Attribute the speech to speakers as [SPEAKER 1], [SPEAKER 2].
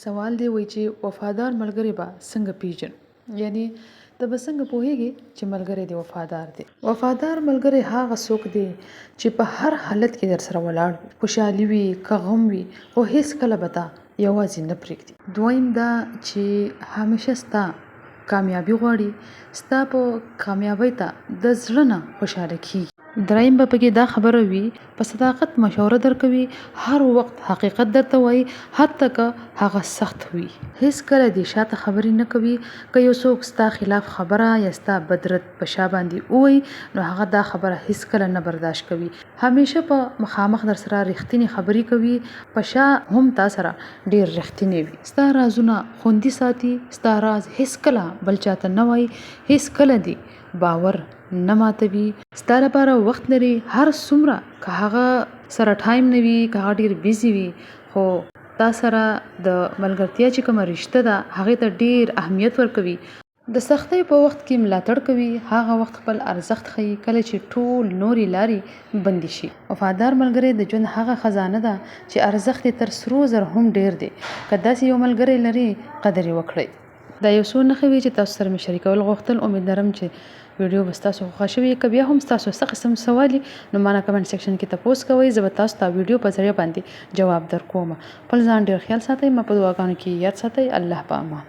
[SPEAKER 1] سوال دی وایي چې وفادار ملګری به څنګه پیژنو؟ یعنی ته به څنګه پوهیږې چې ملګری دی وفادار دی؟ وفادار ملګری هغه څوک دی چې په هر حالت کې در سره ولاړ وي، خوشحالي وي که غم وي، خو هیڅ کله به تا یوازې نه پرېږدي. دویم دا چې همیشه ستا کامیابي غواړي، ستا په کامیابۍ ته د زړه نه خوشحاله کیږي. دریم به پکې دا خبره وي په صداقت مشوره درکوي، هر وخت حقیقت درته وایي حتی که هغه سخت وي. هیڅ کله دې شاته خبرې نه کوي. که یو څوک ستا خلاف خبره یا ستا بدرد په شا باندې ووایي نو هغه دا خبره هیڅ کله نه برداشت کوي. همیشه په مخامخ در سره رښتینې خبرې کوي، په شا هم تا سره ډېر رښتینی وي. ستا رازونه خوندي ساتي، ستا راز هیڅ کله بل چاته نه وایي، هیڅ کله دې باور نه ماتوي. ستا لپاره وخت لري، هر څومره که هغه سره ټایم نه وي، که هغه ډېر بیزي وي، خو تا سره د ملګرتیا چې کومه رشته ده هغې ته ډېر اهمیت ورکوي. د سختۍ په وخت کې ملاتړ کوي، هغه وخت خپل ارزښت ښیي کله چې ټول نورې لارې بندې شي. وفادار ملګری د ژوند هغه خزانه ده چې ارزښت یې تر سرو زرو هم ډېر دی. که داسې یو ملګری لري قدر یې وکړئ. دا یو څو نښې وي چې تاسو سره مې شریکول غوښتل. امید لرم چې ویډیو به ستاسو خوښه شوي. که بیا هم ستاسو څه قسم سوال وي نو ما نه کمنټ سیکشن کې تپوس کوئ، زه به تاسو ته ویډیو په ذریعه باندې جواب درکوم. خپل ځان ډېر خیال ساتئ، ما په دعاګانو کې یاد ساتئ. الله په امان.